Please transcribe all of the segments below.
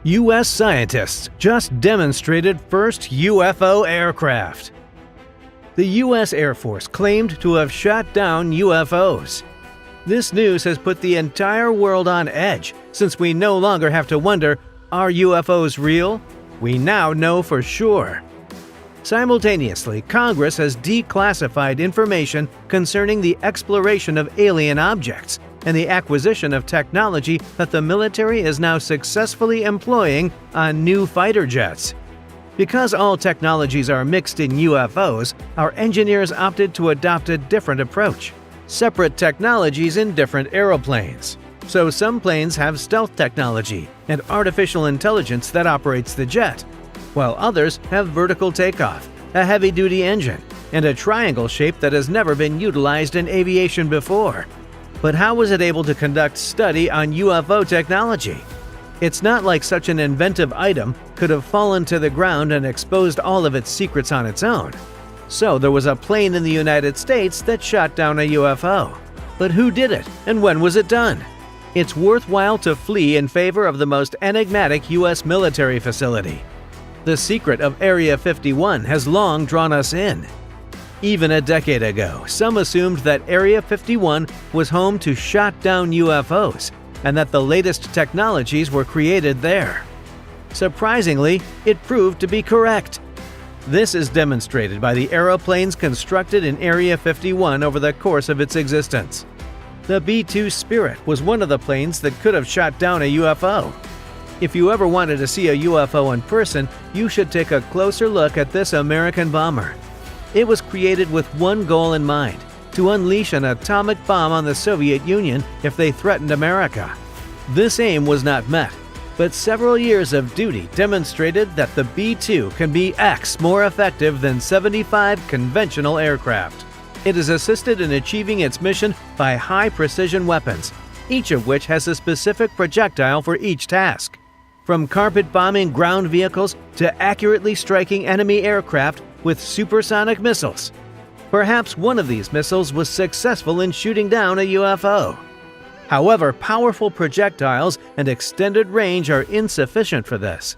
U.S. scientists just demonstrated first UFO aircraft. The U.S. Air Force claimed to have shot down UFOs. This news has put the entire world on edge, since we no longer have to wonder, are UFOs real? We now know for sure. Simultaneously, Congress has declassified information concerning the exploration of alien objects and the acquisition of technology that the military is now successfully employing on new fighter jets. Because all technologies are mixed in UFOs, our engineers opted to adopt a different approach: separate technologies in different aeroplanes. So some planes have stealth technology and artificial intelligence that operates the jet, while others have vertical takeoff, a heavy-duty engine, and a triangle shape that has never been utilized in aviation before. But how was it able to conduct study on UFO technology? It's not like such an inventive item could have fallen to the ground and exposed all of its secrets on its own. So there was a plane in the United States that shot down a UFO. But who did it, and when was it done? It's worthwhile to flee in favor of the most enigmatic U.S. military facility. The secret of Area 51 has long drawn us in. Even a decade ago, some assumed that Area 51 was home to shot-down UFOs and that the latest technologies were created there. Surprisingly, it proved to be correct. This is demonstrated by the aeroplanes constructed in Area 51 over the course of its existence. The B-2 Spirit was one of the planes that could have shot down a UFO. If you ever wanted to see a UFO in person, you should take a closer look at this American bomber. It was created with one goal in mind: to unleash an atomic bomb on the Soviet Union if they threatened America. This aim was not met, but several years of duty demonstrated that the B-2 can be X more effective than 75 conventional aircraft. It is assisted in achieving its mission by high-precision weapons, each of which has a specific projectile for each task. From carpet-bombing ground vehicles to accurately striking enemy aircraft with supersonic missiles. Perhaps one of these missiles was successful in shooting down a UFO. However, powerful projectiles and extended range are insufficient for this.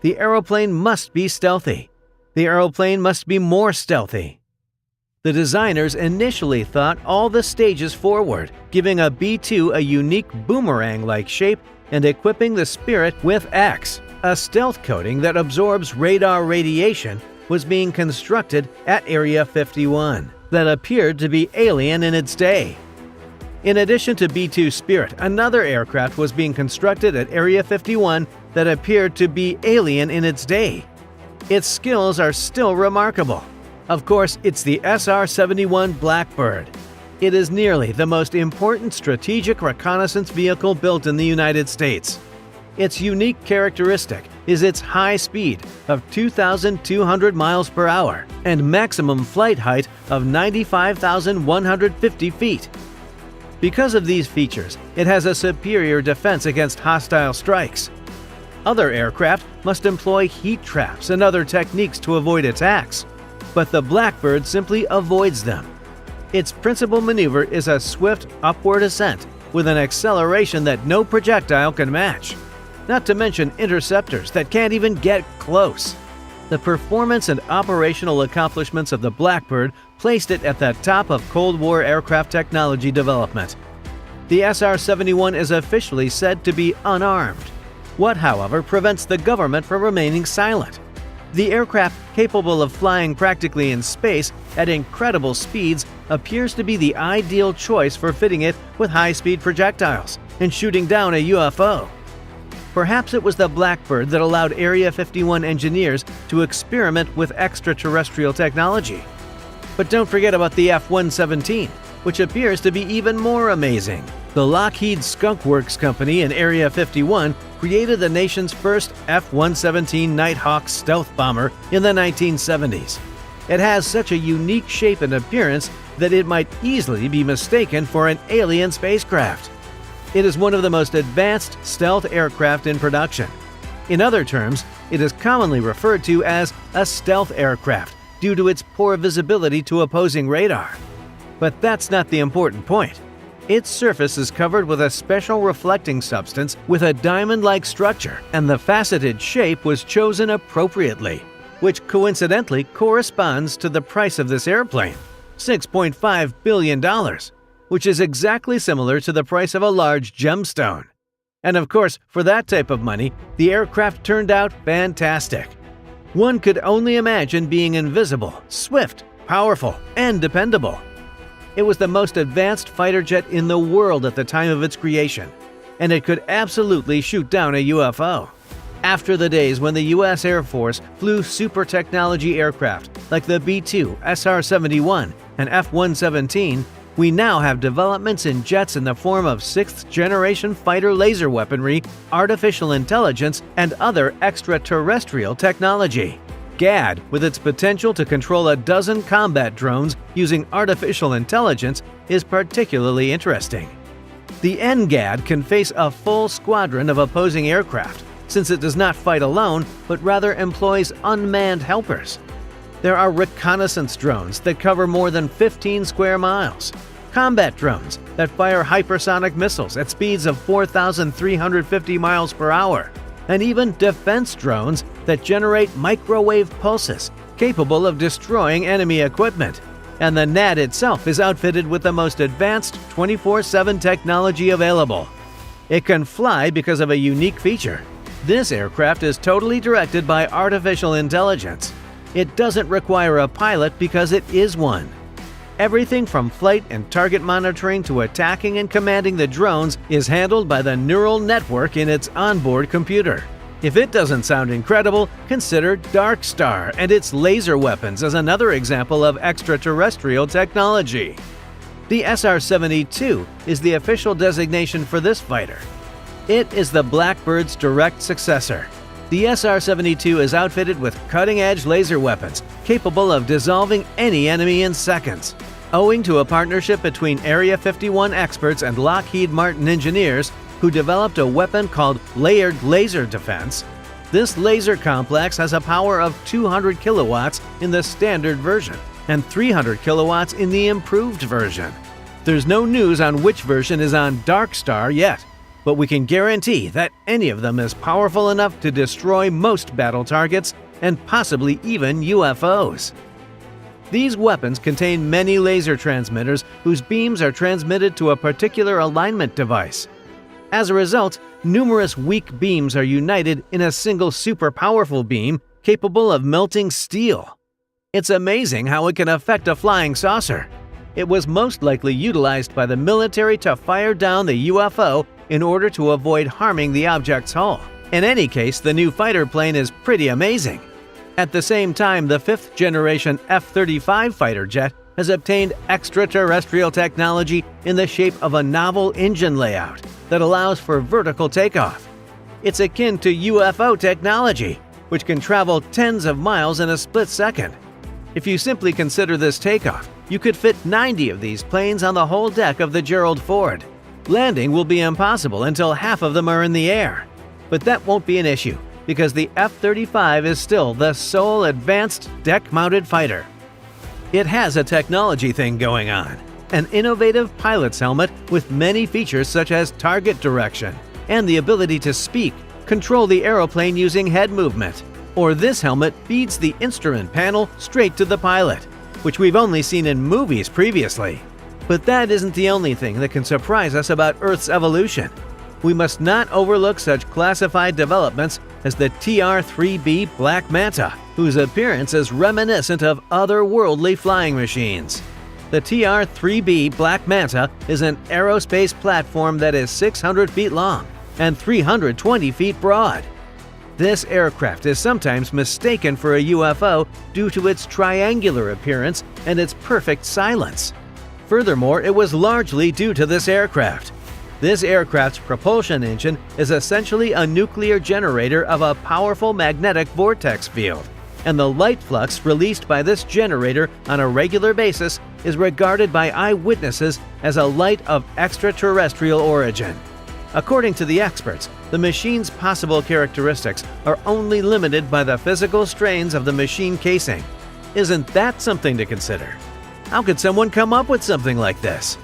The aeroplane must be stealthy. The aeroplane must be more stealthy. The designers initially thought all the stages forward, giving a B-2 a unique boomerang-like shape and equipping the Spirit with X, a stealth coating that absorbs radar radiation, was being constructed at Area 51 that appeared to be alien in its day. In addition to B-2 Spirit, another aircraft was being constructed at Area 51 that appeared to be alien in its day. Its skills are still remarkable. Of course, it's the SR-71 Blackbird. It is nearly the most important strategic reconnaissance vehicle built in the United States. Its unique characteristic is its high speed of 2,200 miles per hour and maximum flight height of 95,150 feet. Because of these features, it has a superior defense against hostile strikes. Other aircraft must employ heat traps and other techniques to avoid attacks, but the Blackbird simply avoids them. Its principal maneuver is a swift upward ascent with an acceleration that no projectile can match. Not to mention interceptors that can't even get close. The performance and operational accomplishments of the Blackbird placed it at the top of Cold War aircraft technology development. The SR-71 is officially said to be unarmed. What, however, prevents the government from remaining silent? The aircraft, capable of flying practically in space at incredible speeds, appears to be the ideal choice for fitting it with high-speed projectiles and shooting down a UFO. Perhaps it was the Blackbird that allowed Area 51 engineers to experiment with extraterrestrial technology. But don't forget about the F-117, which appears to be even more amazing. The Lockheed Skunk Works company in Area 51 created the nation's first F-117 Nighthawk stealth bomber in the 1970s. It has such a unique shape and appearance that it might easily be mistaken for an alien spacecraft. It is one of the most advanced stealth aircraft in production. In other terms, it is commonly referred to as a stealth aircraft due to its poor visibility to opposing radar. But that's not the important point. Its surface is covered with a special reflecting substance with a diamond-like structure, and the faceted shape was chosen appropriately, which coincidentally corresponds to the price of this airplane, $6.5 billion, which is exactly similar to the price of a large gemstone. And of course, for that type of money, the aircraft turned out fantastic. One could only imagine being invisible, swift, powerful, and dependable. It was the most advanced fighter jet in the world at the time of its creation, and it could absolutely shoot down a UFO. After the days when the U.S. Air Force flew super technology aircraft like the B-2, SR-71, and F-117, we now have developments in jets in the form of sixth-generation fighter laser weaponry, artificial intelligence, and other extraterrestrial technology. GAD, with its potential to control a dozen combat drones using artificial intelligence, is particularly interesting. The NGAD can face a full squadron of opposing aircraft, since it does not fight alone, but rather employs unmanned helpers. There are reconnaissance drones that cover more than 15 square miles, combat drones that fire hypersonic missiles at speeds of 4,350 miles per hour, and even defense drones that generate microwave pulses capable of destroying enemy equipment. And the NAD itself is outfitted with the most advanced 24/7 technology available. It can fly because of a unique feature. This aircraft is totally directed by artificial intelligence. It doesn't require a pilot because it is one. Everything from flight and target monitoring to attacking and commanding the drones is handled by the neural network in its onboard computer. If it doesn't sound incredible, consider Dark Star and its laser weapons as another example of extraterrestrial technology. The SR-72 is the official designation for this fighter. It is the Blackbird's direct successor. The SR-72 is outfitted with cutting-edge laser weapons capable of dissolving any enemy in seconds. Owing to a partnership between Area 51 experts and Lockheed Martin engineers who developed a weapon called Layered Laser Defense, this laser complex has a power of 200 kilowatts in the standard version and 300 kilowatts in the improved version. There's no news on which version is on Dark Star yet, but we can guarantee that any of them is powerful enough to destroy most battle targets and possibly even UFOs. These weapons contain many laser transmitters whose beams are transmitted to a particular alignment device. As a result, numerous weak beams are united in a single super powerful beam capable of melting steel. It's amazing how it can affect a flying saucer. It was most likely utilized by the military to fire down the UFO in order to avoid harming the object's hull. In any case, the new fighter plane is pretty amazing. At the same time, the fifth-generation F-35 fighter jet has obtained extraterrestrial technology in the shape of a novel engine layout that allows for vertical takeoff. It's akin to UFO technology, which can travel tens of miles in a split second. If you simply consider this takeoff, you could fit 90 of these planes on the whole deck of the Gerald Ford. Landing will be impossible until half of them are in the air. But that won't be an issue, because the F-35 is still the sole advanced deck-mounted fighter. It has a technology thing going on, an innovative pilot's helmet with many features such as target direction and the ability to speak, control the aeroplane using head movement. Or this helmet feeds the instrument panel straight to the pilot, which we've only seen in movies previously. But that isn't the only thing that can surprise us about Earth's evolution. We must not overlook such classified developments as the TR-3B Black Manta, whose appearance is reminiscent of otherworldly flying machines. The TR-3B Black Manta is an aerospace platform that is 600 feet long and 320 feet broad. This aircraft is sometimes mistaken for a UFO due to its triangular appearance and its perfect silence. Furthermore, it was largely due to this aircraft. This aircraft's propulsion engine is essentially a nuclear generator of a powerful magnetic vortex field, and the light flux released by this generator on a regular basis is regarded by eyewitnesses as a light of extraterrestrial origin. According to the experts, the machine's possible characteristics are only limited by the physical strains of the machine casing. Isn't that something to consider? How could someone come up with something like this?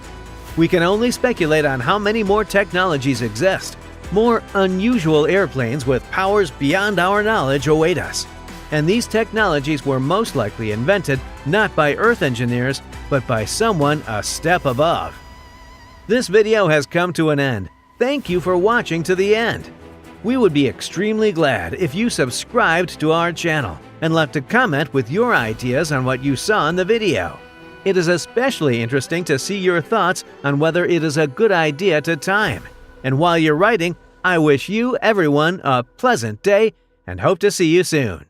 We can only speculate on how many more technologies exist. More unusual airplanes with powers beyond our knowledge await us. And these technologies were most likely invented not by Earth engineers, but by someone a step above. This video has come to an end. Thank you for watching to the end. We would be extremely glad if you subscribed to our channel and left a comment with your ideas on what you saw in the video. It is especially interesting to see your thoughts on whether it is a good idea to time. And while you're writing, I wish you, everyone, a pleasant day and hope to see you soon.